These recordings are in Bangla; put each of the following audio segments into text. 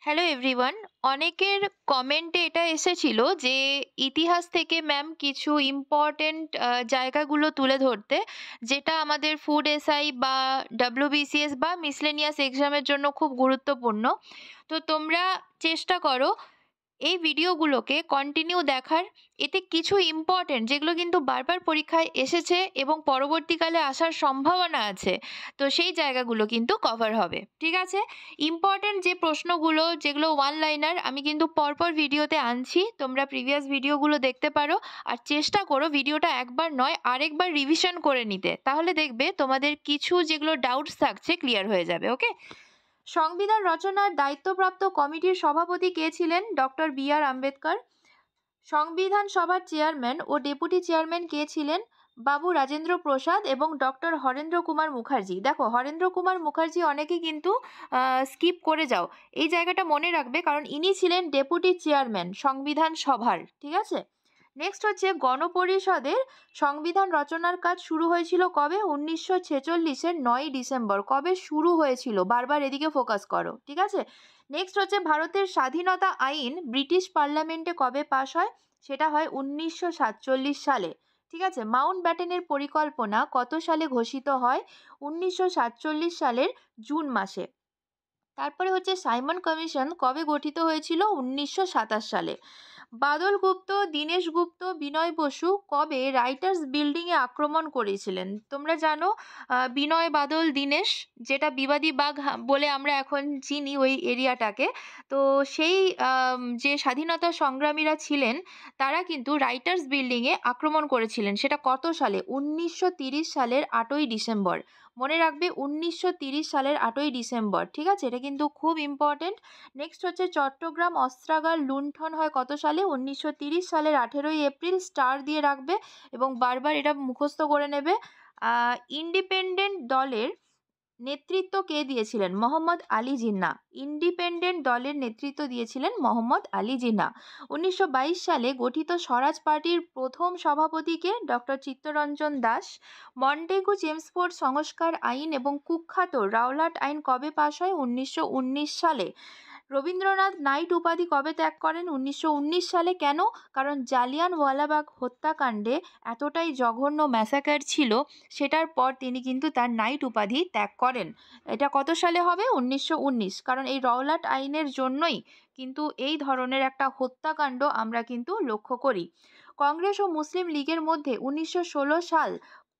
Hello everyone. অনেকের কমেন্টে এটা এসেছিল যে ইতিহাস থেকে ম্যাম কিছু ইম্পর্টেন্ট জায়গাগুলো তুলে ধরতে, যেটা আমাদের ফুড এসআই বা ডব্লিউবিসিএস বা মিসলেনিয়াস এক্সামের জন্য খুব গুরুত্বপূর্ণ। তো তোমরা চেষ্টা করো এই ভিডিওগুলোকে কন্টিনিউ দেখার। এতে কিছু ইম্পর্টেন্ট যেগুলো কিন্তু বারবার পরীক্ষায় এসেছে এবং পরবর্তীকালে আসার সম্ভাবনা আছে, তো সেই জায়গাগুলো কিন্তু কভার হবে। ঠিক আছে? ইম্পর্টেন্ট যে প্রশ্নগুলো যেগুলো ওয়ান লাইনার আমি কিন্তু পরপর ভিডিওতে আনছি, তোমরা প্রিভিয়াস ভিডিওগুলো দেখতে পারো। আর চেষ্টা করো ভিডিওটা একবার নয় আরেকবার রিভিশন করে নিতে, তাহলে দেখবে তোমাদের কিছু যেগুলো ডাউটস থাকছে ক্লিয়ার হয়ে যাবে। ওকে? সংবিধান রচনার দায়িত্বপ্রাপ্ত কমিটির সভাপতি কে ছিলেন? Doctor B R. আম্বেদকর। সংবিধান সভার চেয়ারম্যান ও ডেপুটি চেয়ারম্যান কে ছিলেন? বাবু রাজেন্দ্র প্রসাদ এবং ডক্টর হরেন্দ্র কুমার মুখার্জি। দেখো, হরেন্দ্র কুমার মুখার্জি অনেকে কিন্তু স্কিপ করে যাও, এই জায়গাটা মনে রাখবে, কারণ ইনি ছিলেন ডেপুটি চেয়ারম্যান সংবিধান সভার। ঠিক আছে? নেক্সট হচ্ছে গণপরিষদের সংবিধান রচনার কাজ শুরু হয়েছিল কবে? 1946-এর 9ই ডিসেম্বর। কবে শুরু হয়েছিল? বারবার এদিকে ফোকাস করো। ঠিক আছে? নেক্সট হচ্ছে ভারতের স্বাধীনতা আইন ব্রিটিশ পার্লামেন্টে কবে পাশ হয়? সেটা হয় 1947 সালে। ঠিক আছে? মাউন্ট ব্যাটেনের পরিকল্পনা কত সালে ঘোষিত হয়? 1947 সালের জুন মাসে। তারপরে হচ্ছে সাইমন কমিশন কবে গঠিত হয়েছিল? 1927 সালে। বাদল গুপ্ত, দীনেশ গুপ্ত, বিনয় বসু কবে রাইটার্স বিল্ডিংয়ে আক্রমণ করেছিলেন? তোমরা জানো বিনয়, বাদল, দীনেশ, যেটা বিবাদী বাগ বলে আমরা এখন চিনি ওই এরিয়াটাকে। তো সেই যে স্বাধীনতা সংগ্রামীরা ছিলেন তারা কিন্তু রাইটার্স বিল্ডিংয়ে আক্রমণ করেছিলেন। সেটা কত সালে? 1930 সালের 8ই ডিসেম্বর। মনে রাখবে 1930 সালের 8ই ডিসেম্বর। ঠিক আছে? এটা কিন্তু খুব ইম্পর্টেন্ট। নেক্সট হচ্ছে চট্টগ্রাম অস্ত্রাগার লুণ্ঠন হয় কত সালে? 1930 সালের 18ই এপ্রিল। স্টার দিয়ে রাখবে এবং বারবার এটা মুখস্থ করে নেবে। ইন্ডিপেন্ডেন্ট দলের নেতৃত্ব কে দিয়েছিলেন? মোহাম্মদ আলী জিন্নাহ। ইন্ডিপেন্ডেন্ট দলের নেতৃত্ব দিয়েছিলেন মোহাম্মদ আলী জিন্নাহ। 1922 সালে গঠিত স্বরাজ পার্টির প্রথম সভাপতি কে? Doctor Chittaranjan Das. Montagu Chelmsford সংস্কার আইন এবং কুখ্যাত রাওলাট আইন কবে পাশ হয়? 1919 সালে। রবীন্দ্রনাথ নাইট উপাধি কবে ত্যাগ করেন? 1919 সালে। কেন? কারণ জালিয়ানওয়ালাবাগ হত্যাকাণ্ডে এতটাই জঘন্য ম্যাসাকার ছিল, সেটার পর তিনি কিন্তু তার নাইট উপাধি ত্যাগ করেন। এটা কত সালে হবে? 1919। কারণ এই রাওলাট আইনের জন্যই কিন্তু এই ধরনের একটা হত্যাকাণ্ড আমরা কিন্তু লক্ষ্য করি। কংগ্রেস ও মুসলিম লীগের মধ্যে 1916 সাল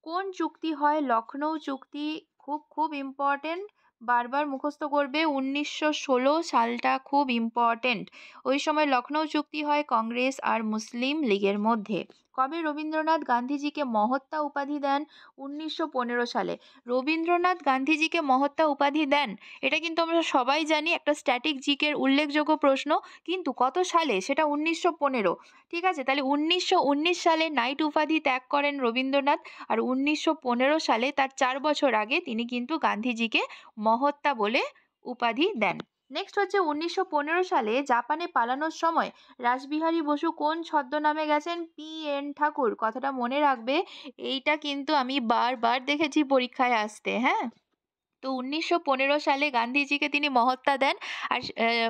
কোন চুক্তি হয়? লখনৌ চুক্তি। খুব খুব ইম্পর্টেন্ট, বারবার মুখস্থ করবে। 1916 সালটা খুব ইম্পর্টেন্ট। ওই সময় লখনৌ চুক্তি হয় কংগ্রেস আর মুসলিম লীগের মধ্যে। কবে রবীন্দ্রনাথ গান্ধীজিকে মহাত্মা উপাধি দেন? 1915 সালে। রবীন্দ্রনাথ গান্ধীজিকে মহাত্মা উপাধি দেন, এটা কিন্তু আমরা সবাই জানি, একটা স্ট্যাটিক জিকের উল্লেখযোগ্য প্রশ্ন। কিন্তু কত সালে? সেটা 1915। ঠিক আছে? তাহলে 1919 সালে নাইট উপাধি ত্যাগ করেন রবীন্দ্রনাথ, আর 1915 সালে তার 4 বছর আগে তিনি কিন্তু গান্ধীজিকে মহাত্মা বলে উপাধি দেন। নেক্সট হচ্ছে 1915 সালে জাপানে পালানোর সময় রাসবিহারী বসু কোন ছদ্মনামে গেছেন? পি.এন. ঠাকুর। কথাটা মনে রাখবে, এইটা কিন্তু আমি বারবার দেখেছি পরীক্ষায় আসতে। হ্যাঁ? তো 1915 সালে গান্ধীজিকে তিনি মহাত্মা দেন, আর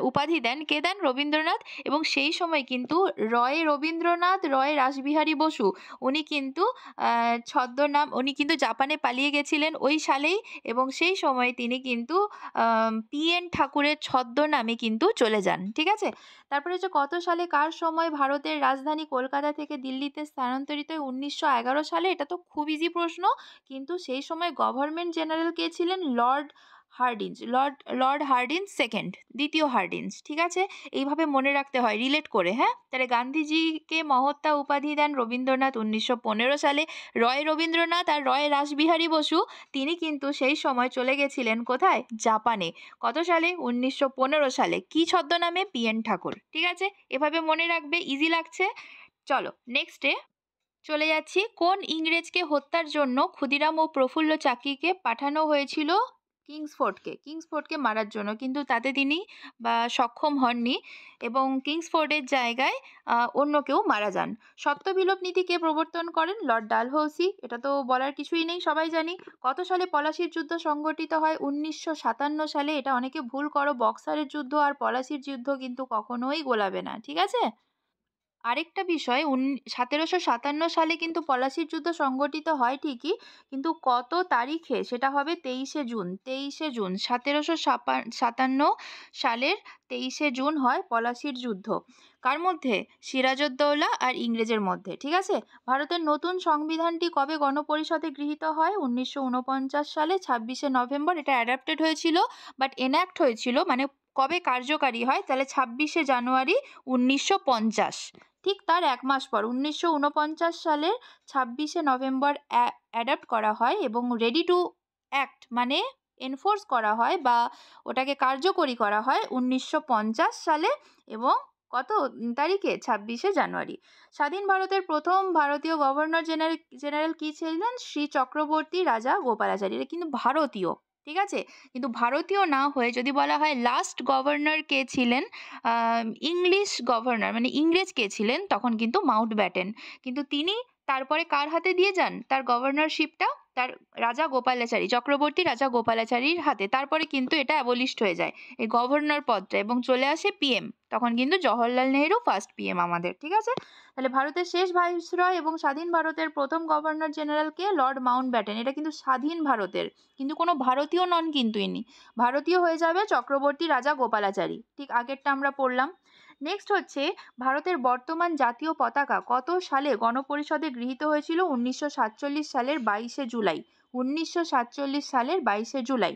উপাধি দেন কে দেন? রবীন্দ্রনাথ। এবং সেই সময় কিন্তু রয় রবীন্দ্রনাথ, রয় রাসবিহারী বসু, উনি কিন্তু ছদ্মনাম, উনি কিন্তু জাপানে পালিয়ে গেছিলেন ওই সালেই, এবং সেই সময় তিনি কিন্তু পি.এন. ঠাকুরের ছদ্মনামে কিন্তু চলে যান। ঠিক আছে? তারপরে হচ্ছে কত সালে কার সময় ভারতের রাজধানী কলকাতা থেকে দিল্লিতে স্থানান্তরিত হয়? 1911 সালে। এটা তো খুব ইজি প্রশ্ন, কিন্তু সেই সময় গভর্নমেন্ট জেনারেল কে ছিলেন? Lord Hardinge. Lord Hardinge second, দ্বিতীয় হার্ডিঞ্জ। ঠিক আছে? এইভাবে মনে রাখতে হয় রিলেট করে। হ্যাঁ? তাহলে গান্ধীজিকে মহাত্মা উপাধি দেন রবীন্দ্রনাথ 1915 সালে। রয় রবীন্দ্রনাথ আর রয় রাসবিহারী বসু, তিনি কিন্তু সেই সময় চলে গেছিলেন কোথায়? জাপানে। কত সালে? 1915 সালে। কি ছদ্মনামে? পি.এন. ঠাকুর। ঠিক আছে? এভাবে মনে রাখবে, ইজি লাগছে। চলো নেক্সটে চলে যাচ্ছি। কোন ইংরেজকে হত্যার জন্য ক্ষুদিরাম ও প্রফুল্ল চাকিকে পাঠানো হয়েছিল কিংসফোর্ডকে মারার জন্য, কিন্তু তাতে তিনি সক্ষম হননি এবং কিংসফোর্ডের জায়গায় অন্য কেউ মারা যান। সত্যবিলোপ নীতি কে প্রবর্তন করেন? লর্ড ডালহৌসি। এটা তো বলার কিছুই নেই, সবাই জানি। কত সালে পলাশির যুদ্ধ সংঘটিত হয়? 1957 সালে। এটা অনেকে ভুল করো, বক্সারের যুদ্ধ আর পলাশির যুদ্ধ কিন্তু কখনোই গোলাবে না, ঠিক আছে? আরেকটা বিষয়, 1757 সালে কিন্তু পলাশির যুদ্ধ সংঘটিত হয় ঠিকই, কিন্তু কত তারিখে সেটা হবে? 23শে জুন। 23শে জুন 1757 সালের 23শে জুন হয় পলাশির যুদ্ধ। কার মধ্যে? সিরাজউদ্দৌলা আর ইংরেজের মধ্যে, ঠিক আছে? ভারতের নতুন সংবিধানটি কবে গণপরিষদে গৃহীত হয়? 1949 সালে 26শে নভেম্বর। এটা অ্যাডাপ্টেড হয়েছিল, বাট এনাক্ট হয়েছিল, মানে কবে কার্যকারী হয়? তাহলে 26শে জানুয়ারি 1950। ঠিক তার 1 মাস পর 1949 সালের 26শে নভেম্বর অ্যাডাপ্ট করা হয় এবং রেডি টু অ্যাক্ট মানে এনফোর্স করা হয় বা ওটাকে কার্যকরী করা হয় 1950 সালে। এবং কত তারিখে? 26শে জানুয়ারি। স্বাধীন ভারতের প্রথম ভারতীয় গভর্নর জেনারেল কি ছিলেন? শ্রী চক্রবর্তী রাজা গোপালাচারী। এটা কিন্তু ভারতীয়, ঠিক আছে? কিন্তু ভারতীয় না হয়ে যদি বলা হয় লাস্ট গভর্নর কে ছিলেন, ইংলিশ গভর্নর মানে ইংরেজ কে ছিলেন, তখন কিন্তু মাউন্টব্যাটেন। কিন্তু তিনি তারপরে কার হাতে দিয়ে যান তার গভর্নরশিপটা? তার চক্রবর্তী রাজা গোপালাচারীর হাতে। তারপরে কিন্তু এটা অ্যাবলিশড হয়ে যায়, এই গভর্নর পদটা, এবং চলে আসে পিএম। তখন কিন্তু জওহরলাল নেহেরু ফার্স্ট পিএম আমাদের, ঠিক আছে? তাহলে ভারতের শেষ ভাইসরয় এবং স্বাধীন ভারতের প্রথম গভর্নর জেনারেল কে? Lord Mountbatten. এটা কিন্তু স্বাধীন ভারতের, কিন্তু কোনো ভারতীয় নন কিন্তু ইনি। ভারতীয় হয়ে যাবে চক্রবর্তী রাজা গোপালাচারী। ঠিক আগেরটা আমরা পড়লাম। নেক্সট হচ্ছে, ভারতের বর্তমান জাতীয় পতাকা কত সালে গণপরিষদে গৃহীত হয়েছিল? 1947 সালের 22শে জুলাই। 1947 সালের 22শে জুলাই।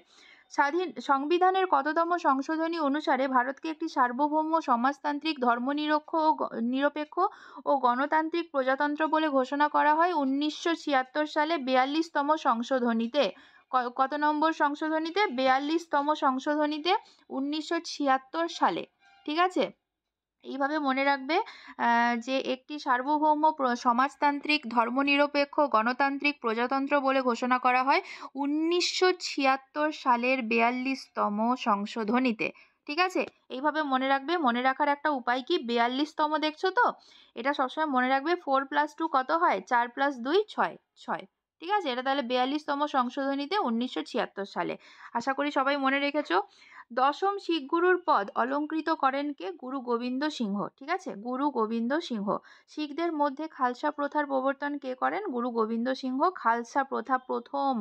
সংবিধানের কততম সংশোধনী অনুসারে ভারতকে একটি সার্বভৌম সমাজতান্ত্রিক নিরপেক্ষ ও গণতান্ত্রিক প্রজাতন্ত্র বলে ঘোষণা করা হয়? 1976 সালে 42তম সংশোধনীতে। কত নম্বর সংশোধনীতে? 42তম সংশোধনীতে 1976 সালে, ঠিক আছে? এইভাবে মনে রাখবে যে একটি সার্বভৌম সমাজতান্ত্রিক ধর্মনিরপেক্ষ গণতান্ত্রিক প্রজাতন্ত্র বলে ঘোষণা করা হয় 1976 সালের 42তম সংশোধনীতে, ঠিক আছে? এইভাবে মনে রাখবে। মনে রাখার একটা উপায় কি? 42তম দেখছো তো, এটা সবসময় মনে রাখবে। 4+2 কত হয়? 4+2 6, 6, ঠিক আছে? এটা তাহলে 42তম সংশোধনীতে 1976 সালে। আশা করি সবাই মনে রেখেছো। দশম শিখ গুরুর পদ অলংকৃত করেন কে? গুরু গোবিন্দ সিংহ, ঠিক আছে? গুরু গোবিন্দ সিংহ। শিখদের মধ্যে খালসা প্রথার প্রবর্তন কে করেন? গুরু গোবিন্দ সিংহ খালসা প্রথা প্রথম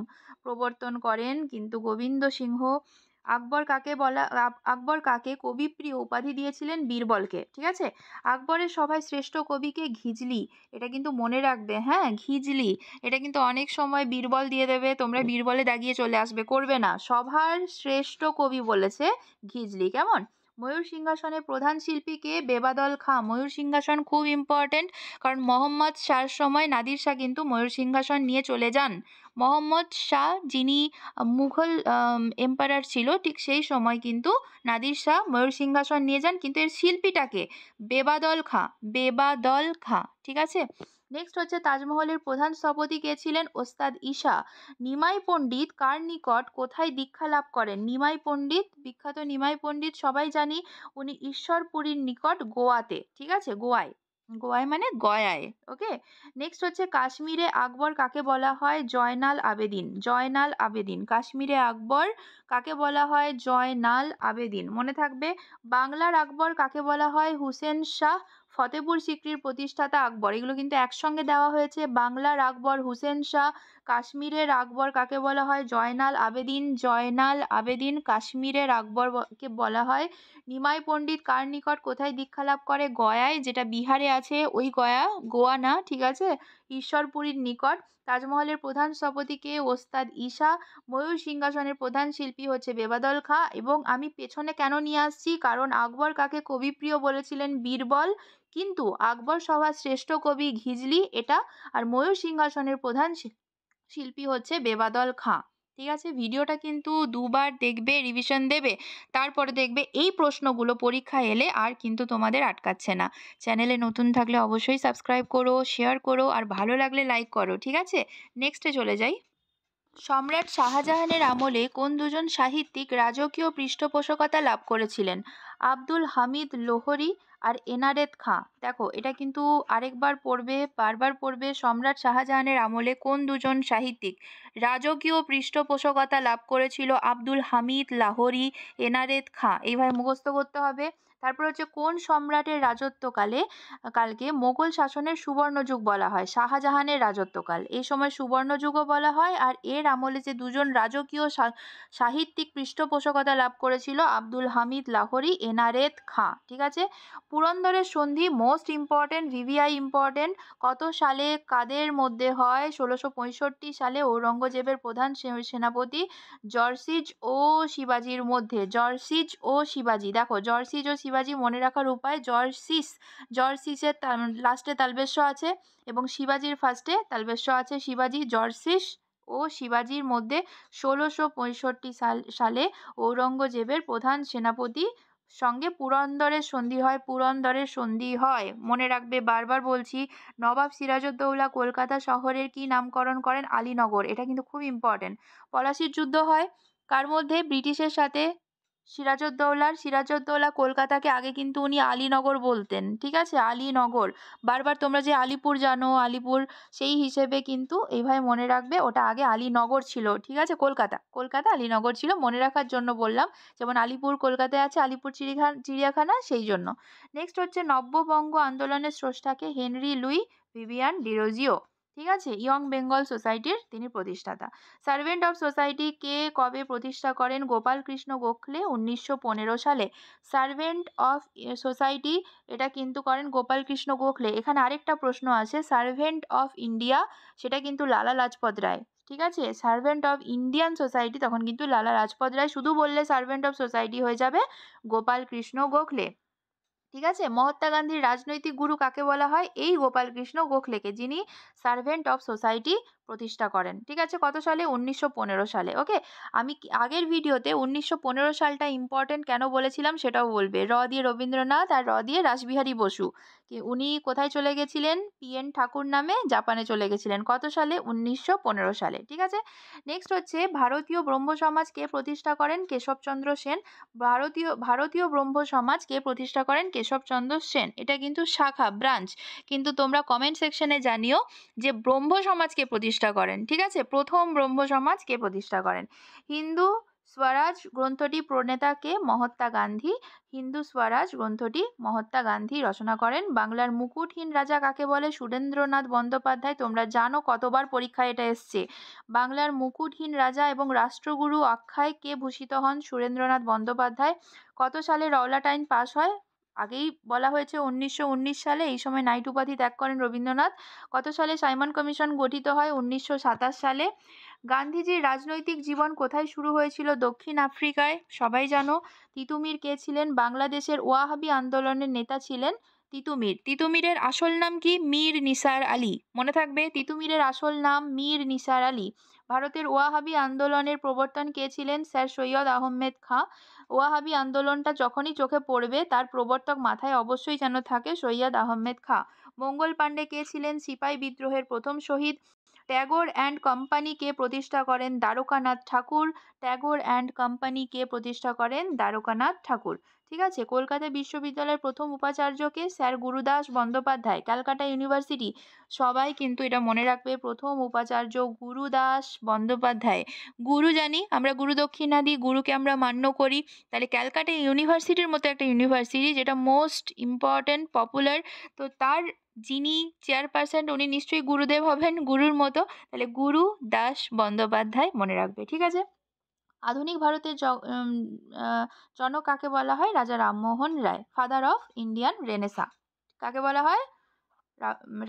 প্রবর্তন করেন কিন্তু গোবিন্দ সিংহ। আকবর কাকে কবিপ্রিয় উপাধি দিয়েছিলেন? বীরবলকে, ঠিক আছে? আকবরের সভায় শ্রেষ্ঠ কবিকে? ঘিজলি। এটা কিন্তু মনে রাখবে, হ্যাঁ, ঘিজলি। এটা কিন্তু অনেক সময় বীরবল দিয়ে দেবে, তোমরা বীরবলে দাগিয়ে চলে আসবে, করবে না। সভার শ্রেষ্ঠ কবি বলেছে ঘিজলি, কেমন? ময়ূর সিংহাসনের প্রধান শিল্পী কে? বেবাদল খাঁ। ময়ূর সিংহাসন খুব ইম্পর্টেন্ট, কারণ মোহাম্মদ শাহর সময় নাদির শাহ কিন্তু ময়ূর সিংহাসন নিয়ে চলে যান। মোহাম্মদ শাহ যিনি মুঘল এম্পারার ছিল, ঠিক সেই সময় কিন্তু নাদির শাহ ময়ূর সিংহাসন নিয়ে যান, কিন্তু এর শিল্পীটাকে? বেবাদল খাঁ, বেবাদল খাঁ, ঠিক আছে? নেক্সট হচ্ছে, তাজমহলের প্রধান স্থপতি কে ছিলেন? ওস্তাদ ঈশা। নিমাই পণ্ডিত কার নিকট কোথায় দীক্ষা লাভ করেন? নিমাই পণ্ডিত, বিখ্যাত নিমাই পণ্ডিত সবাই জানি, উনি ঈশ্বরপুরীর নিকট গোয়াতে, ঠিক আছে? গোয়ায় মানে গয়ায়, ওকে? নেক্সট হচ্ছে, কাশ্মীরে আকবর কাকে বলা হয়? জয়নাল আবেদিন। জয়নাল আবেদিন। কাশ্মীরে আকবর কাকে বলা হয়? জয়নাল আবেদিন, মনে থাকবে। বাংলার আকবর কাকে বলা হয়? হুসেন শাহ। ফতেপুর সিক্রির প্রতিষ্ঠাতা আকবর। এগুলো কিন্তু একসঙ্গে দেওয়া হয়েছে। বাংলার আকবর হুসেন শাহ, কাশ্মীরের আকবর কাকে বলা হয়? জয়নাল আবেদিন। জয়নাল আবেদিন। কাশ্মীরের আকবরকে বলা হয়। নিমাই পণ্ডিত কার নিকট কোথায় দীক্ষা লাভ করে? গয়ায়, যেটা বিহারে আছে, ওই গয়া, গোয়া না, ঠিক আছে? ঈশ্বরপুরীর নিকট। তাজমহলের প্রধান স্থপতি কে? ওস্তাদ ঈশা। ময়ূর সিংহাসনের প্রধান শিল্পী হচ্ছে বেবাদল খাঁ। এবং আমি পেছনে কেন নিয়ে আসছি? কারণ আকবর কাকে কবিপ্রিয় বলেছিলেন? বীরবল, কিন্তু আকবর সভার শ্রেষ্ঠ কবি ঘিজলি, এটা। আর ময়ূর সিংহাসনের প্রধান শিল্পী হচ্ছে বেবাদল খাঁ, ঠিক আছে? ভিডিওটা কিন্তু দুবার দেখবে, রিভিশন দেবে, তারপরে দেখবে এই প্রশ্নগুলো পরীক্ষায় এলে আর কিন্তু তোমাদের আটকাচ্ছে না। চ্যানেলে নতুন থাকলে অবশ্যই সাবস্ক্রাইব করো, শেয়ার করো, আর ভালো লাগলে লাইক করো, ঠিক আছে? নেক্সটে চলে যাই। সম্রাট শাহজাহানের আমলে কোন দুজন সাহিত্যিক রাজকীয় পৃষ্ঠপোষকতা লাভ করেছিলেন? আব্দুল হামিদ লোহরী আর এনায়েত খাঁ। দেখো, এটা কিন্তু আরেকবার পড়বে, বারবার পড়বে। সম্রাট শাহজাহানের আমলে কোন দুজন সাহিত্যিক রাজকীয় পৃষ্ঠপোষকতা লাভ করেছিল? আব্দুল হামিদ লাহোরী, এনায়েত খাঁ। এইভাবে মুখস্থ করতে হবে। তারপর হচ্ছে কোন সম্রাটের রাজত্বকালে কালকে মোগল শাসনের সুবর্ণযুগ বলা হয়? শাহজাহানের রাজত্বকাল। এই সময় সুবর্ণযুগও বলা হয়। আর এর আমলে যে দুজন রাজকীয় সাহিত্যিক পৃষ্ঠপোষকতা লাভ করেছিল, আব্দুল হামিদ লাহোরী, এনায়েত খাঁ। ঠিক আছে। পুরন্দরের সন্ধি মোস্ট ইম্পর্টেন্ট, ভিভিআই ইম্পর্টেন্ট। কত সালে কাদের মধ্যে হয়? 1665 সালে ঔরঙ্গজেবের প্রধান সেনাপতি জর্সিজ ও শিবাজির মধ্যে। জর্সিজ ও শিবাজি। দেখো, জর্সিজ ও শিবাজি মনে রাখার উপায়, জর্সিসের লাস্টে তালবেশ্য আছে এবং শিবাজির ফার্স্টে তালবেশ্য আছে। শিবাজি, জর্সিস ও শিবাজির মধ্যে 1665 সালে ঔরঙ্গজেবের প্রধান সেনাপতি সঙ্গে পুরন্দরের সন্ধি হয়। পুরন্দরের সন্ধি হয়, মনে রাখবে, বারবার বলছি। নবাব সিরাজউদ্দৌলা কলকাতা শহরের কি নামকরণ করেন? আলীনগর। এটা কিন্তু খুব ইম্পর্টেন্ট। পলাশির যুদ্ধ হয় কার মধ্যে? ব্রিটিশের সাথে। সিরাজউদ্দৌলা কলকাতাকে আগে কিন্তু উনি আলীনগর বলতেন। ঠিক আছে, আলীনগর। বারবার তোমরা যে আলিপুর জানো, আলিপুর, সেই হিসেবে কিন্তু এইভাবে মনে রাখবে, ওটা আগে আলীনগর ছিল। ঠিক আছে, কলকাতা আলীনগর ছিল, মনে রাখার জন্য বললাম। যেমন আলিপুর কলকাতায় আছে, আলিপুর চিড়িয়াখানা, সেই জন্য। নেক্সট হচ্ছে নব্যবঙ্গ আন্দোলনের স্রষ্টাকে? Henry Louis Vivian Derozio. ঠিক আছে, ইয়ং বেঙ্গল সোসাইটির তিনি প্রতিষ্ঠাতা। সার্ভেন্ট অফ সোসাইটি কে কবে প্রতিষ্ঠা করেন? গোপাল কৃষ্ণ গোখলে 1915 সালে। সার্ভেন্ট অফ সোসাইটি, এটা কিন্তু করেন গোপাল কৃষ্ণ গোখলে। এখানে আরেকটা প্রশ্ন আছে, সার্ভেন্ট অফ ইন্ডিয়া, সেটা কিন্তু লালা লাজপত রায়। ঠিক আছে, সার্ভেন্ট অফ ইন্ডিয়ান সোসাইটি তখন কিন্তু লালা লাজপত রায়। শুধু বললে সার্ভেন্ট অফ সোসাইটি হয়ে যাবে গোপাল কৃষ্ণ গোখলে। ঠিক আছে, মহাত্মা গান্ধীর রাজনৈতিক গুরু কাকে বলা হয়? এই গোপাল কৃষ্ণ গোখলেকে, যিনি সার্ভেন্ট অফ সোসাইটি প্রতিষ্ঠা করেন। ঠিক আছে, কত সালে? 1915 সালে। ওকে, আমি আগের ভিডিওতে 1915 সালটা ইম্পর্টেন্ট কেন বলেছিলাম সেটাও বলবে। র দিয়ে রবীন্দ্রনাথ আর র দিয়ে রাসবিহারী বসু, উনি কোথায় চলে গেছিলেন? PN ঠাকুর নামে জাপানে চলে গেছিলেন। কত সালে? 1915 সালে। ঠিক আছে। নেক্সট হচ্ছে ভারতীয় ব্রহ্ম সমাজ কে প্রতিষ্ঠা করেন? কেশবচন্দ্র সেন। ভারতীয় ব্রহ্ম সমাজ কে প্রতিষ্ঠা করেন? কেশবচন্দ্র সেন। এটা কিন্তু শাখা, ব্রাঞ্চ। কিন্তু তোমরা কমেন্ট সেকশনে জানিও যে ব্রহ্ম সমাজ কে প্রতিষ্ঠা করেন। ঠিক আছে, প্রথম ব্রহ্ম সমাজ কে প্রতিষ্ঠা করেন? হিন্দু স্বরাজ গ্রন্থটি প্রণেতা কে? মহাত্মা গান্ধী। হিন্দু স্বরাজ গ্রন্থটি মহাত্মা গান্ধী রচনা করেন। বাংলার মুকুটহীন রাজা কাকে বলে? সুরেন্দ্রনাথ বন্দ্যোপাধ্যায়। তোমরা জানো, কতবার পরীক্ষায় এটা এসছে। বাংলার মুকুটহীন রাজা এবং রাষ্ট্রগুরু আখ্যায় কে ভূষিত হন? সুরেন্দ্রনাথ বন্দ্যোপাধ্যায়। কত সালে রওলাট আইন পাস হয়? আগেই বলা হয়েছে 1919 সালে। এই সময় নাইট উপাধি ত্যাগ করেন রবীন্দ্রনাথ। কত সালে সাইমন কমিশন গঠিত হয়? 1927 সালে। গান্ধীজির রাজনৈতিক জীবন কোথায় শুরু হয়েছিল? দক্ষিণ আফ্রিকায়, সবাই জানো। তিতুমির কে ছিলেন? বাংলাদেশের ওয়াহাবি আন্দোলনের নেতা ছিলেন তিতুমির। তিতুমিরের আসল নাম কি? মীর নিসার আলী। মনে থাকবে, তিতুমিরের আসল নাম মীর নিসার আলী। ভারতের ওয়াহাবি আন্দোলনের প্রবর্তন কে ছিলেন? স্যার সৈয়দ আহমেদ খাঁ। ওয়াহাবি আন্দোলনটা যখনই চোখে পড়বে, তার প্রবর্তক মাথায় অবশ্যই যেন থাকে সৈয়দ আহমেদ খাঁ। মঙ্গল পাণ্ডে কে ছিলেন? সিপাহী বিদ্রোহের প্রথম শহীদ। ট্যাগর অ্যান্ড কোম্পানি কে প্রতিষ্ঠা করেন? দ্বারকানাথ ঠাকুর। ট্যাগর অ্যান্ড কোম্পানি কে প্রতিষ্ঠা করেন? দ্বারকানাথ ঠাকুর। ঠিক আছে, কলকাতা বিশ্ববিদ্যালয়ের প্রথম উপাচার্যকে? স্যার গুরুদাস বন্দ্যোপাধ্যায়। ক্যালকাটা ইউনিভার্সিটি, সবাই কিন্তু এটা মনে রাখবে, প্রথম উপাচার্য গুরুদাস বন্দ্যোপাধ্যায়। গুরু জানি আমরা, গুরু দক্ষিণা দিই, গুরুকে আমরা মান্য করি। তাহলে ক্যালকাটা ইউনিভার্সিটির মতো একটা ইউনিভার্সিটি, যেটা মোস্ট ইম্পর্ট্যান্ট, পপুলার, তো তার যিনি চেয়ারপারসন, উনি নিশ্চয়ই গুরুদেব হবেন, গুরুর মতো। তাহলে গুরু দাস বন্দ্যোপাধ্যায় মনে রাখবে। ঠিক আছে। আধুনিক ভারতের জনক কাকে বলা হয়? রাজা Rammohan Roy. Father of Indian Renaissance কাকে বলা হয়?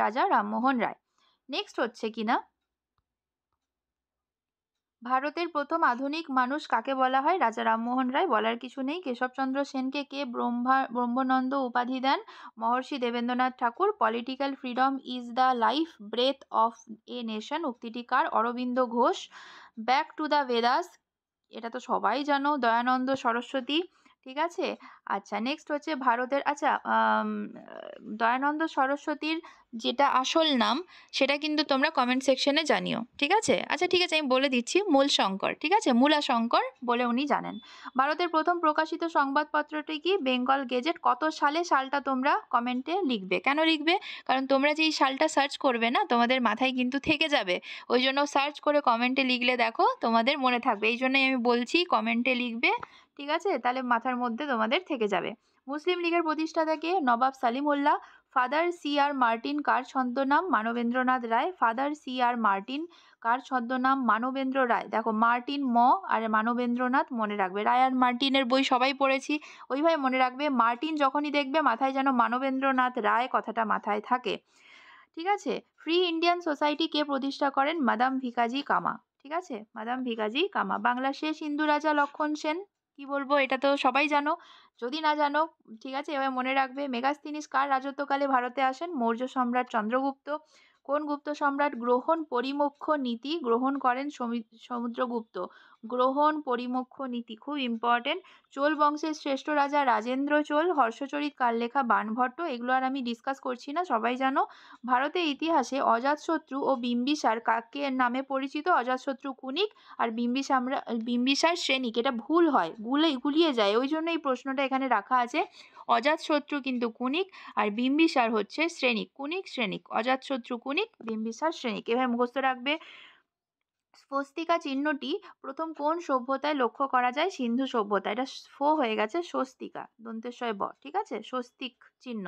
রাজা রামমোহন রায়। নেক্সট হচ্ছে কিনা, ভারতের প্রথম আধুনিক মানুষ কাকে বলা হয়? রাজা রামমোহন রায়, বলার কিছু নেই। কেশবচন্দ্র সেনকে কে ব্রহ্মানন্দ উপাধি দেন? Maharshi Debendranath Thakur. Political freedom is the life breath of a nation, উক্তিটি কার? Aurobindo Ghosh. Back to the Vedas, এটা তো সবাই জানো, দয়ানন্দ সরস্বতী। ঠিক আছে? আচ্ছা, নেক্সট হচ্ছে ভারতের, আচ্ছা, দয়ানন্দ সরস্বতীর যেটা আসল নাম সেটা কিন্তু তোমরা কমেন্ট সেকশনে জানিও। ঠিক আছে? আচ্ছা ঠিক আছে, আমি বলে দিচ্ছি, মূলশঙ্কর। ঠিক আছে? মূলাশঙ্কর বলে উনি জানেন। ভারতের প্রথম প্রকাশিত সংবাদপত্রটি কি? বেঙ্গল গেজেট। কত সালে? সালটা তোমরা কমেন্টে লিখবে। কেন লিখবে? কারণ তোমরা যে এই সালটা সার্চ করবে না, তোমাদের মাথায় কিন্তু থেকে যাবে। ওই জন্য সার্চ করে কমেন্টে লিখলে দেখো তোমাদের মনে থাকবে। এই জন্যই আমি বলছি কমেন্টে লিখবে। ঠিক আছে? তাহলে মাথার মধ্যে তোমাদের থেকে যাবে। মুসলিম লীগের প্রতিষ্ঠাতা কে? নবাব সালিমুল্লাহ। ফাদার সি.আর. মার্টিন কার ছদ্মনাম? মানবেন্দ্রনাথ রায়। ফাদার সি.আর. মার্টিন কার ছদ্মনাম? মানবেন্দ্র রায়। দেখো, মার্টিন আর মানবেন্দ্রনাথ মনে রাখবে। রায় আর মার্টিনের বই সবাই পড়েছি, ওইভাবে মনে রাখবে। মার্টিন যখনই দেখবে মাথায় যেন মানবেন্দ্রনাথ রায় কথাটা মাথায় থাকে। ঠিক আছে? ফ্রি ইন্ডিয়ান সোসাইটি কে প্রতিষ্ঠা করেন? মাদাম ভিকাজি কামা। ঠিক আছে? মাদাম ভিকাজি কামা। বাংলার শেষ হিন্দু রাজা লক্ষণ সেন। কি বলবো, এটা তো সবাই জানো। যদি না জানো, ঠিক আছে, এবার মনে রাখবে। মেগাস্তিনিস কার রাজত্বকালে ভারতে আসেন? মৌর্য সম্রাট চন্দ্রগুপ্ত। কোন গুপ্ত সম্রাট গ্রহণ পরিমোক্ষ নীতি গ্রহণ করেন? সমুদ্রগুপ্ত। গ্রহণ পরিমোক্ষ নীতি খুব ইম্পর্টেন্ট। চোল বংশের শ্রেষ্ঠ রাজা রাজেন্দ্র চোল। হর্ষচরিত কার লেখা? বাণভট্ট। এগুলো আর আমি ডিসকাস করছি না, সবাই জানো। ভারতের ইতিহাসে অজাতশত্রু ও বিম্বিসার কাকে নামে পরিচিত? অজাতশত্রু কুনিক আর বিম্বিসার শ্রেণিক। এটা ভুল হয়, গুলিয়ে যায়, ওই জন্য এই প্রশ্নটা এখানে রাখা আছে। অজাতশত্রু কিন্তু কুনিক আর বিম্বিসার হচ্ছে শ্রেণিক। কুনিক শ্রেণিক, অজাতশত্রু কুনিক, বিম্বিসার শ্রেণিক। এভাবে মুখস্থ রাখবে। স্বস্তিকা চিহ্নটি প্রথম কোন সভ্যতায় লক্ষ্য করা যায়? সিন্ধু সভ্যতা। এটা হয়ে গেছে স্বস্তিকা, দন্তেশ্বয় ব। ঠিক আছে? স্বস্তিক চিহ্ন।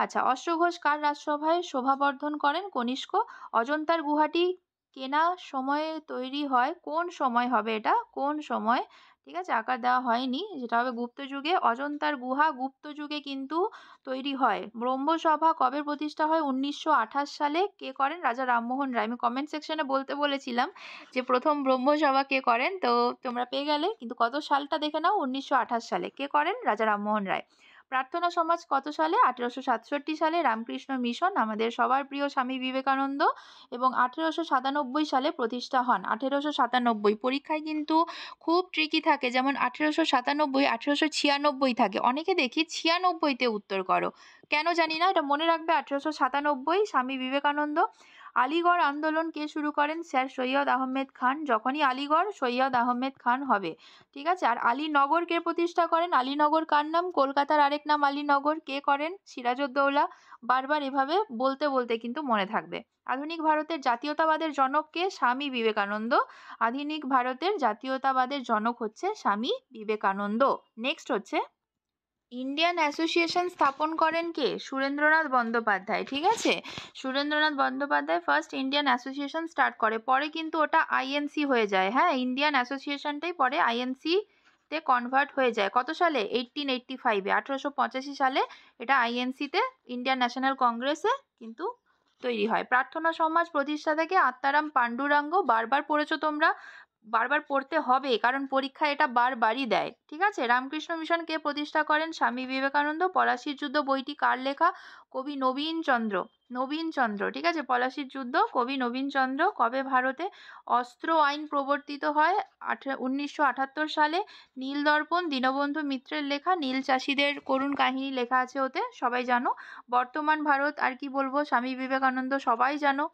আচ্ছা, অশ্বঘোষ কার রাজসভায় শোভাবর্ধন করেন? কনিষ্ক। অজন্তার গুহাটি কেনা সময়ে তৈরি হয়? কোন সময় হবে এটা? কোন সময়? ঠিক আছে, আকার দেওয়া হয়নি, যেটা হবে গুপ্ত যুগে। অজন্তার গুহা গুপ্ত যুগে কিন্তু তৈরি হয়। ব্রহ্মসভা কবে প্রতিষ্ঠা হয়? 1928 সালে। কে করেন? রাজা রামমোহন রায়। আমি কমেন্ট সেকশনে বলতে বলেছিলাম যে প্রথম ব্রহ্মসভা কে করেন, তো তোমরা পেয়ে গেলে, কিন্তু কত সালটা দেখে নাও, 1928 সালে। কে করেন? রাজা রামমোহন রায়। প্রার্থনা সমাজ কত সালে? 1867 সালে। রামকৃষ্ণ মিশন আমাদের সবার প্রিয় স্বামী বিবেকানন্দ এবং 1897 সালে প্রতিষ্ঠা হন। 1897, পরীক্ষায় কিন্তু খুব ট্রিকি থাকে, যেমন 1897, 1896 থাকে, অনেকে দেখি 96-তে উত্তর করো, কেন জানি না, এটা মনে রাখবে। 1897 স্বামী বিবেকানন্দ। আলিগড় আন্দোলন কে শুরু করেন? স্যার সৈয়দ আহমেদ খান। যখনই আলিগড়, সৈয়দ আহমেদ খান হবে। ঠিক আছে? আর আলীনগর কে প্রতিষ্ঠা করেন? আলীনগর কার নাম? কলকাতার আরেক নাম আলীনগর। কে করেন? সিরাজউদ্দৌলা। বারবার এভাবে বলতে বলতে কিন্তু মনে থাকবে। আধুনিক ভারতের জাতীয়তাবাদের জনক কে? স্বামী বিবেকানন্দ। আধুনিক ভারতের জাতীয়তাবাদের জনক হচ্ছে স্বামী বিবেকানন্দ। নেক্সট হচ্ছে, ইন্ডিয়ান অ্যাসোসিয়েশন স্থাপন করেন কে? সুরেন্দ্রনাথ বন্দ্যোপাধ্যায়। ঠিক আছে? Surendranath Bandyopadhyay first Indian association start করে, পরে কিন্তু ওটা আইএনসি হয়ে যায়। হ্যাঁ, ইন্ডিয়ান অ্যাসোসিয়েশনটাই পরে আইএনসি তে কনভার্ট হয়ে যায়। কত সালে? 1885-এ, 1885 সালে এটা আইএনসিতে, ইন্ডিয়ান ন্যাশনাল কংগ্রেসে কিন্তু তৈরি হয়। প্রার্থনা সমাজ প্রতিষ্ঠাতা কে? আত্মারাম পান্ডুরাঙ্গ। বারবার পড়েছো তোমরা, বারবার পড়তে হবে, কারণ পরীক্ষায় এটা বারবারই দেয়। ঠিক আছে? রামকৃষ্ণ মিশন কে প্রতিষ্ঠা করেন? স্বামী বিবেকানন্দ। পলাশির যুদ্ধ বইটি কার লেখা? কবি নবীনচন্দ্র। নবীনচন্দ্র। ঠিক আছে? পলাশির যুদ্ধ, কবি নবীনচন্দ্র। কবে ভারতে অস্ত্র আইন প্রবর্তিত হয়? 1978 সালে। নীলদর্পণ দীনবন্ধু মিত্রের লেখা, নীল চাষীদের করুণ কাহিনী লেখা আছে ওতে, সবাই জানো। বর্তমান ভারত আর কি বলবো, স্বামী বিবেকানন্দ সবাই জানো।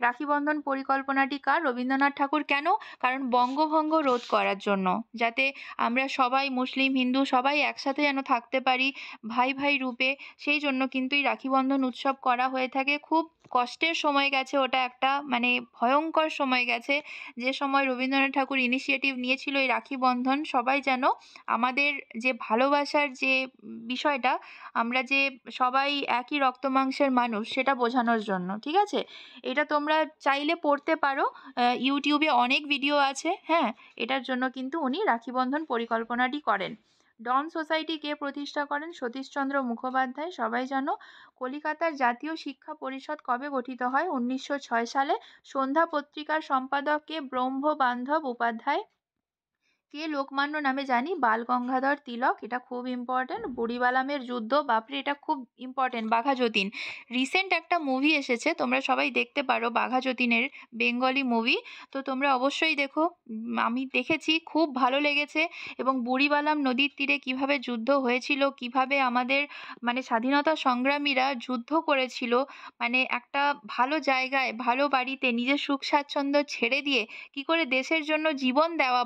রাখি বন্ধন পরিকল্পনাটি কার? রবীন্দ্রনাথ ঠাকুর। কেন? কারণ বঙ্গভঙ্গ রোধ করার জন্য, যাতে আমরা সবাই, মুসলিম হিন্দু সবাই একসাথে যেন থাকতে পারি ভাই ভাই রূপে, সেই জন্য কিন্তু এই রাখি বন্ধন উৎসব করা হয়ে থাকে। খুব কষ্টের সময় গেছে ওটা, একটা মানে ভয়ঙ্কর সময় গেছে, যে সময় রবীন্দ্রনাথ ঠাকুর ইনিশিয়েটিভ নিয়েছিল এই রাখি বন্ধন, সবাই যেন আমাদের যে ভালোবাসার যে বিষয়টা, আমরা যে সবাই একই রক্ত মাংসের মানুষ, সেটা বোঝানোর জন্য। ঠিক আছে? এটা তোমরা চাইলে পড়তে পারো, ইউটিউবে অনেক ভিডিও আছে। হ্যাঁ, এটার জন্য কিন্তু উনি রাখি বন্ধন পরিকল্পনাটি করেন। ডন সোসাইটি কে প্রতিষ্ঠা করেন? সতীশচন্দ্র মুখোপাধ্যায়। সবাই জানো। কলিকাতার জাতীয় শিক্ষা পরিষদ কবে গঠিত হয়? 1906 সালে। সন্ধ্যা পত্রিকার সম্পাদক কে? ব্রহ্মবান্ধব উপাধ্যায়। কে লোকমান্য নামে জানি? বাল গঙ্গাধর তিলক। এটা খুব ইম্পর্টেন্ট। বুড়িবালামের যুদ্ধ, বাপরে এটা খুব ইম্পর্টেন্ট। বাঘা যতীন, রিসেন্ট একটা মুভি এসেছে, তোমরা সবাই দেখতে পারো, বাঘা যতীনের, বেঙ্গলি মুভি। তো তোমরা অবশ্যই দেখো। আমি দেখেছি, খুব ভালো লেগেছে। এবং বুড়িবালাম নদীর তীরে কিভাবে যুদ্ধ হয়েছিল, কিভাবে আমাদের মানে স্বাধীনতা সংগ্রামীরা যুদ্ধ করেছিল, মানে একটা ভালো জায়গায় ভালো বাড়িতে নিজের সুখ স্বাচ্ছন্দ্য ছেড়ে দিয়ে কি করে দেশের জন্য জীবন দেওয়া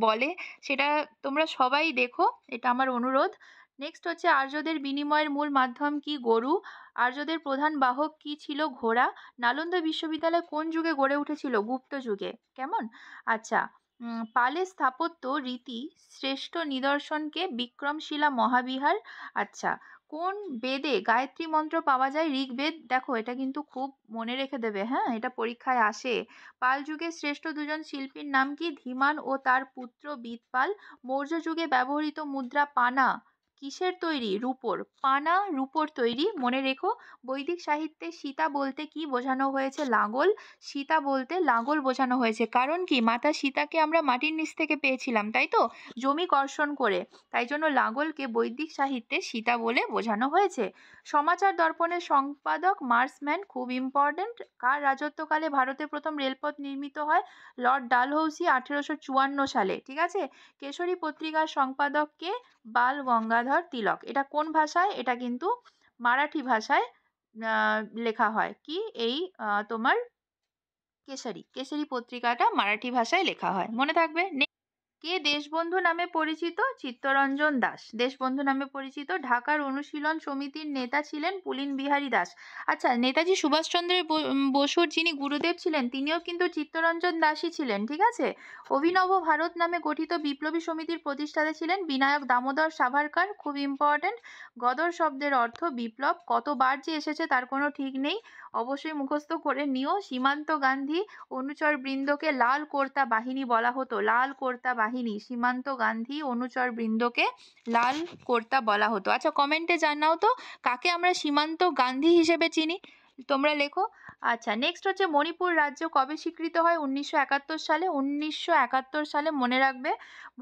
বলে, সেটা তোমরা সবাই দেখো, এটা আমার অনুরোধ। নেক্সট হচ্ছে আর্যদের বিনিময়ের মূল মাধ্যম কি? গরু। আর্যদের প্রধান বাহক কি ছিল? ঘোড়া। নালন্দা বিশ্ববিদ্যালয় কোন যুগে গড়ে উঠেছিল? গুপ্ত যুগে। কেমন? আচ্ছা, পালের স্থাপত্য রীতি শ্রেষ্ঠ নিদর্শনকে? বিক্রমশিলা মহাবিহার। আচ্ছা, কোন বেদে গায়ত্রী মন্ত্র পাওয়া যায়? ঋগ্বেদ। দেখো, এটা কিন্তু খুব মনে রেখে দেবে, হ্যাঁ, এটা পরীক্ষায় আসে। পাল যুগের শ্রেষ্ঠ দুজন শিল্পীর নাম কি? ধীমান ও তার পুত্র বিদপাল। মৌর্য যুগে ব্যবহৃত মুদ্রা পানা কিসের তৈরি? রূপোর। পানা রূপোর তৈরি, মনে রেখো। বৈদিক সাহিত্যে সীতা বলতে কি বোঝানো হয়েছে? লাঙল। সীতা বলতে লাঙল বোঝানো হয়েছে, কারণ কি? মাতা সীতাকে আমরা মাটির নিচ থেকে পেয়েছিলাম, তাই তো, জমি কর্ষণ করে, তাই জন্য লাঙলকে বৈদিক সাহিত্যে সীতা বলে বোঝানো হয়েছে। সমাচার দর্পণের সম্পাদক মার্সম্যান, খুব ইম্পর্টেন্ট। কার রাজত্বকালে ভারতে প্রথম রেলপথ নির্মিত হয়? লর্ড ডালহৌসি, 1854 সালে। ঠিক আছে। কেশরী পত্রিকার সম্পাদক কে? বাল গঙ্গাধর তিলক। এটা কোন ভাষায়? এটা কিন্তু মারাঠি ভাষায় লেখা হয়। কি? এই তোমার কেশরী পত্রিকাটা মারাঠি ভাষায় লেখা হয়, মনে থাকবে। কে দেশবন্ধু নামে পরিচিত? চিত্তরঞ্জন দাস। দেশবন্ধু নামে পরিচিত। ঢাকার অনুশীলন সমিতির নেতা ছিলেন পুলিন বিহারী দাস। আচ্ছা, নেতাজি সুভাষচন্দ্র বসুর যিনি গুরুদেব ছিলেন, তিনিও কিন্তু চিত্তরঞ্জন দাসই ছিলেন। ঠিক আছে। অভিনব ভারত নামে গঠিত বিপ্লবী সমিতির প্রতিষ্ঠাতা ছিলেন বিনায়ক দামোদর সাভারকার। খুব ইম্পর্টেন্ট। গদর শব্দের অর্থ বিপ্লব। কতবার যে এসেছে তার কোনো ঠিক নেই, অবশ্যই মুখস্থ করে নিও। সীমান্ত গান্ধী অনুচর বৃন্দকে লাল কোর্তা বাহিনী বলা হতো। লাল কোর্তা বাহিনী, সীমান্ত গান্ধী অনুচর বৃন্দকে লাল কোর্তা বলা হতো। আচ্ছা, কমেন্টে জানাও তো কাকে আমরা সীমান্ত গান্ধী হিসেবে চিনি, তোমরা লেখো। আচ্ছা, নেক্সট হচ্ছে মণিপুর রাজ্য কবে স্বীকৃত হয়? 1971 সালে। 1971 সালে, মনে রাখবে।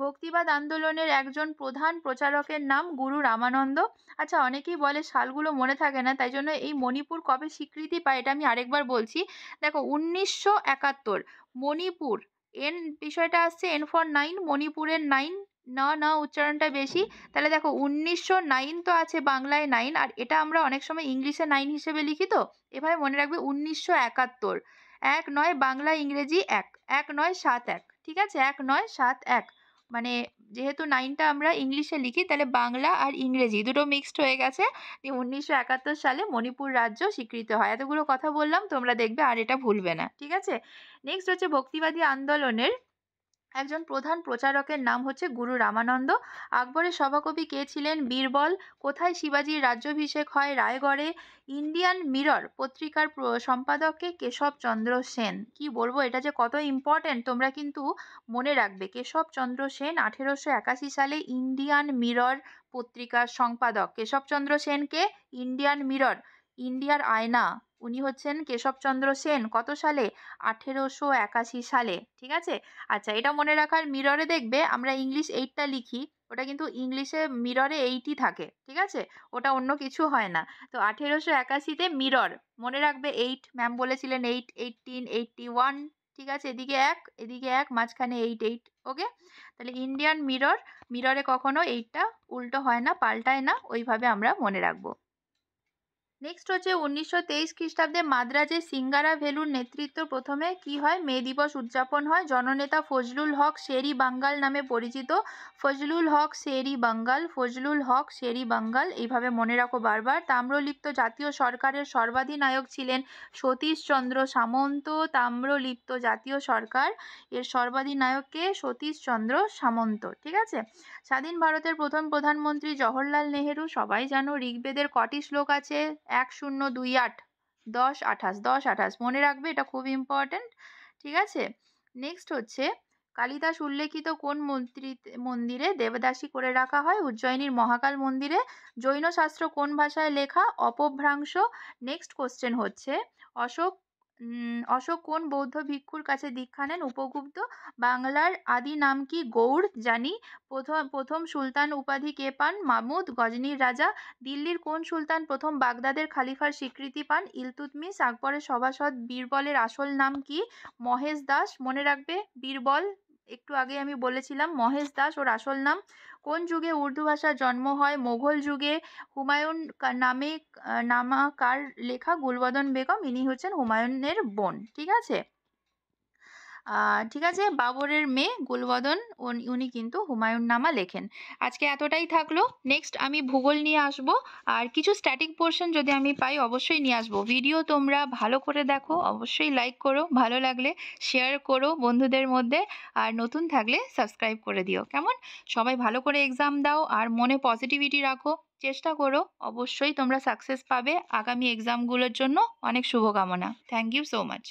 ভক্তিবাদ আন্দোলনের একজন প্রধান প্রচারকের নাম? গুরু রামানন্দ। আচ্ছা, অনেকেই বলে সালগুলো মনে থাকে না, তাই জন্য এই মণিপুর কবে স্বীকৃতি পায় এটা আমি আরেকবার বলছি। দেখো, 1971। মণিপুর, এন বিষয়টা আসছে এন ফর 9, মণিপুরের 9, না না উচ্চারণটা বেশি। তাহলে দেখো, 1909 তো আছে বাংলায় 9, আর এটা আমরা অনেক সময় ইংলিশে 9 হিসেবে লিখি, তো এভাবে মনে রাখবে 1971। 19 বাংলা ইংরেজি 1, 1971। ঠিক আছে, 1971। মানে যেহেতু 9টা আমরা ইংলিশে লিখি, তাহলে বাংলা আর ইংরেজি দুটো মিক্সড হয়ে গেছে। 1971 সালে মণিপুর রাজ্য স্বীকৃত হয়। এতগুলো কথা বললাম, তোমরা দেখবে আর এটা ভুলবে না। ঠিক আছে। নেক্সট হচ্ছে ভক্তিবাদী আন্দোলনের একজন প্রধান প্রচারকের নাম হচ্ছে গুরু রামানন্দ। আকবরের সভাকবি কে ছিলেন? বীরবল। কোথায় শিবাজির রাজ্যাভিষেক হয়? রায়গড়ে। ইন্ডিয়ান মিরর পত্রিকার সম্পাদককে? কেশবচন্দ্র সেন। কি বলবো, এটা যে কত ইম্পর্টেন্ট তোমরা কিন্তু মনে রাখবে। কেশবচন্দ্র সেন 1881 সালে ইন্ডিয়ান মিরর পত্রিকার সম্পাদক। কেশবচন্দ্র সেনকে ইন্ডিয়ান মিরর, ইন্ডিয়ার আয়না, উনি হচ্ছেন কেশবচন্দ্র সেন। কত সালে? 1881 সালে। ঠিক আছে। আচ্ছা, এটা মনে রাখার, মিররে দেখবে আমরা ইংলিশ 8টা লিখি, ওটা কিন্তু ইংলিশে মিররে 8ই থাকে। ঠিক আছে, ওটা অন্য কিছু হয় না। তো 1881-তে মিরর, মনে রাখবে 8, ম্যাম বলেছিলেন 8, 18, 81। ঠিক আছে, এদিকে 1, এদিকে 1, মাঝখানে 8, 8। ওকে। তাহলে ইন্ডিয়ান মিরর, মিররে কখনো 8টা উল্টো হয় না, পাল্টায় না, ওইভাবে আমরা মনে রাখবো। নেক্সট হচ্ছে 1923 খ্রিস্টাব্দে মাদ্রাজে সিঙ্গারা ভেলুর নেতৃত্ব প্রথমে কি হয়? মে দিবস উদযাপন হয়। জননেতা ফজলুল হক শেরি বাঙ্গাল নামে পরিচিত। ফজলুল হক শেরি বাঙ্গাল, ফজলুল হক শেরি বাঙ্গাল, এইভাবে মনে রাখো বারবার। তাম্রলিপ্ত জাতীয় সরকারের সর্বাধিনায়ক ছিলেন সতীশচন্দ্র সামন্ত। তাম্রলিপ্ত জাতীয় সরকার, এর সর্বাধিনায়ককে? সতীশচন্দ্র সামন্ত। ঠিক আছে। স্বাধীন ভারতের প্রথম প্রধানমন্ত্রী জওহরলাল নেহেরু, সবাই জানো। ঋগ্বেদের কটি শ্লোক আছে? 1028, 1028, 1028, মনে রাখবে, এটা খুব ইম্পর্টেন্ট। ঠিক আছে। নেক্সট হচ্ছে কালিদাস উল্লেখিত কোন মন্দিরে দেবদাসী করে রাখা হয়? উজ্জয়িনীর মহাকাল মন্দিরে। জৈন শাস্ত্র কোন ভাষায় লেখা? অপভ্রাংশ। নেক্সট কোশ্চেন হচ্ছে অশোক অশোক কোন বৌদ্ধ ভিক্ষুর কাছে দীক্ষা নেন? উপগুপ্ত। বাংলার আদি নাম কি? গৌড়। জানি। প্রথম সুলতান উপাধি কে পান? মাহমুদ। গজনির রাজা। দিল্লির কোন সুলতান প্রথম বাগদাদের খলিফার স্বীকৃতি পান? ইলতুৎমিশ। আকবরের সভাসদ বীরবলের আসল নাম কি? মহেশ দাস। মনে রাখবে বীরবল, একটু আগে আমি বলেছিলাম মহেশ দাস ওর আসল নাম। কোন যুগে উর্দু ভাষার জন্ম হয়? মোগল যুগে। হুমায়ুন নামে নামা কার লেখা? গুলবদন বেগম। ইনি হচ্ছেন হুমায়ুনের বোন। ঠিক আছে? ঠিক আছে, বাবরের মেয়ে গুলবদন, উনি কিন্তু হুমায়ুন নামা লেখেন। আজকে এতটাই থাকলো। নেক্সট আমি ভূগোল নিয়ে আসব, আর কিছু স্ট্যাটিক পোর্শন যদি আমি পাই অবশ্যই নিয়ে আসবো। ভিডিও তোমরা ভালো করে দেখো, অবশ্যই লাইক করো, ভালো লাগলে শেয়ার করো বন্ধুদের মধ্যে, আর নতুন থাকলে সাবস্ক্রাইব করে দিও। কেমন? সবাই ভালো করে এক্সাম দাও আর মনে পজিটিভিটি রাখো, চেষ্টা করো, অবশ্যই তোমরা সাকসেস পাবে। আগামী এক্সামগুলোর জন্য অনেক শুভকামনা। Thank you so much.